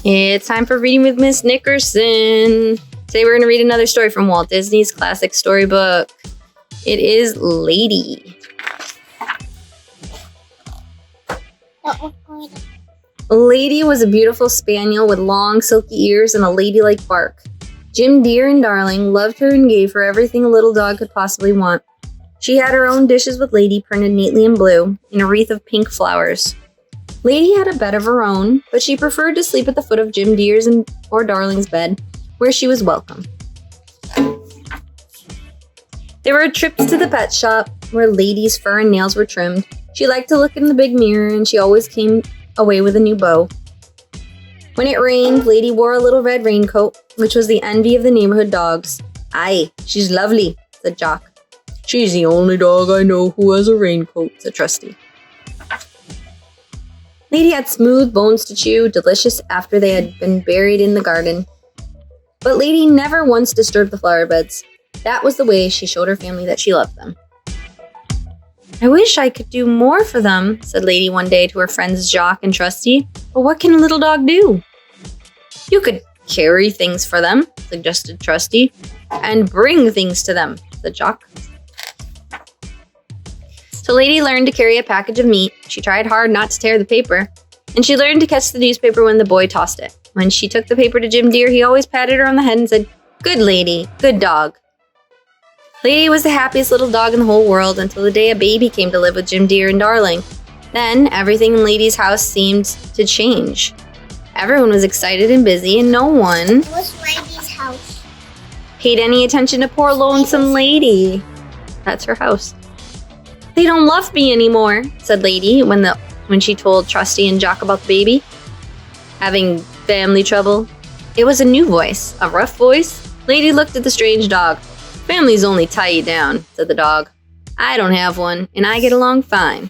It's time for Reading with Miss Nickerson. Today we're going to read another story from Walt Disney's classic storybook. It is Lady. Lady was a beautiful spaniel with long silky ears and a ladylike bark. Jim Dear and Darling loved her and gave her everything a little dog could possibly want. She had her own dishes with Lady printed neatly in blue, in a wreath of pink flowers. Lady had a bed of her own, but she preferred to sleep at the foot of Jim Dear's or Darling's bed, where she was welcome. There were trips to the pet shop, where Lady's fur and nails were trimmed. She liked to look in the big mirror, and she always came away with a new bow. When it rained, Lady wore a little red raincoat, which was the envy of the neighborhood dogs. "Aye, she's lovely," said Jock. "She's the only dog I know who has a raincoat," said Trusty. Lady had smooth bones to chew, delicious after they had been buried in the garden. But Lady never once disturbed the flower beds. That was the way she showed her family that she loved them. "I wish I could do more for them," said Lady one day to her friends Jock and Trusty. "But what can a little dog do?" "You could carry things for them," suggested Trusty. "And bring things to them," said Jock. So Lady learned to carry a package of meat. She tried hard not to tear the paper. And she learned to catch the newspaper when the boy tossed it. When she took the paper to Jim Dear, he always patted her on the head and said, "Good lady, good dog." Lady was the happiest little dog in the whole world until the day a baby came to live with Jim Dear and Darling. Then everything in Lady's house seemed to change. Everyone was excited and busy, and no one What's Lady's house? paid any attention to poor lonesome Lady. That's her house. "They don't love me anymore," said Lady when she told Trusty and Jock about the baby. Having family trouble? It was a new voice, a rough voice. Lady looked at the strange dog. "Families only tie you down," said the dog. "I don't have one, and I get along fine."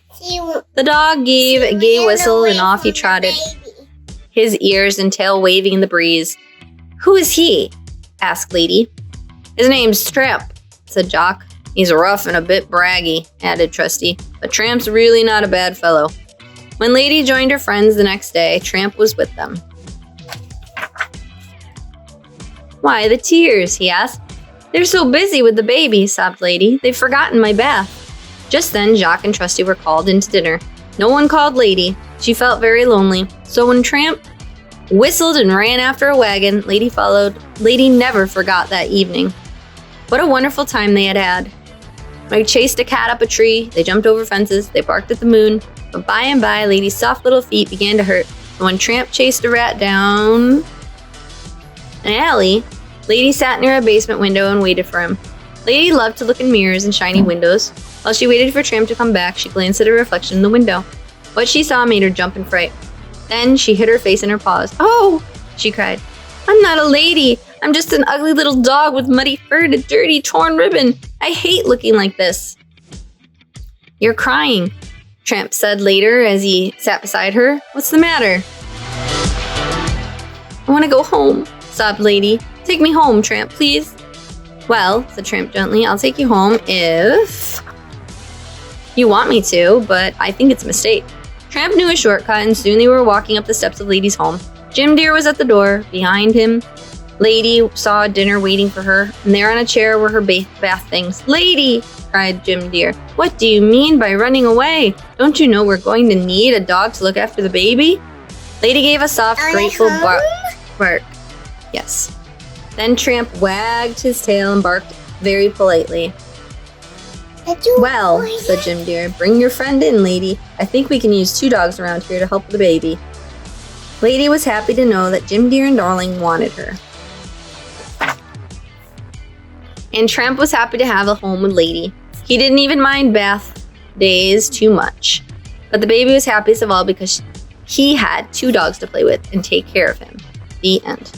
The dog gave a gay whistle, and off he trotted, his ears and tail waving in the breeze. "Who is he?" asked Lady. "His name's Tramp," said Jock. "He's rough and a bit braggy," added Trusty, "but Tramp's really not a bad fellow." When Lady joined her friends the next day, Tramp was with them. "Why the tears?" he asked. "They're so busy with the baby," sobbed Lady. "They've forgotten my bath." Just then, Jock and Trusty were called into dinner. No one called Lady. She felt very lonely. So when Tramp whistled and ran after a wagon, Lady followed. Lady never forgot that evening. What a wonderful time they had had. They chased a cat up a tree, they jumped over fences, they barked at the moon, but by and by, Lady's soft little feet began to hurt, and when Tramp chased a rat down an alley, Lady sat near a basement window and waited for him. Lady loved to look in mirrors and shiny windows. While she waited for Tramp to come back, she glanced at her reflection in the window. What she saw made her jump in fright. Then she hid her face in her paws. "Oh!" she cried. "I'm not a lady! I'm just an ugly little dog with muddy fur and a dirty, torn ribbon. I hate looking like this." "You're crying," Tramp said later as he sat beside her. "What's the matter?" "I want to go home," sobbed Lady. "Take me home, Tramp, please." "Well," said Tramp gently, "I'll take you home if you want me to, but I think it's a mistake." Tramp knew a shortcut, and soon they were walking up the steps of Lady's home. Jim Dear was at the door. Behind him, Lady saw dinner waiting for her, and there on a chair were her bath things. "Lady!" cried Jim Dear. "What do you mean by running away? Don't you know we're going to need a dog to look after the baby?" Lady gave a soft, grateful bark. Yes. Then Tramp wagged his tail and barked very politely. "Well," said Jim Dear, "bring your friend in, Lady. I think we can use 2 dogs around here to help the baby." Lady was happy to know that Jim Dear and Darling wanted her. And Tramp was happy to have a home with Lady. He didn't even mind bath days too much. But the baby was happiest of all because he had 2 dogs to play with and take care of him. The end.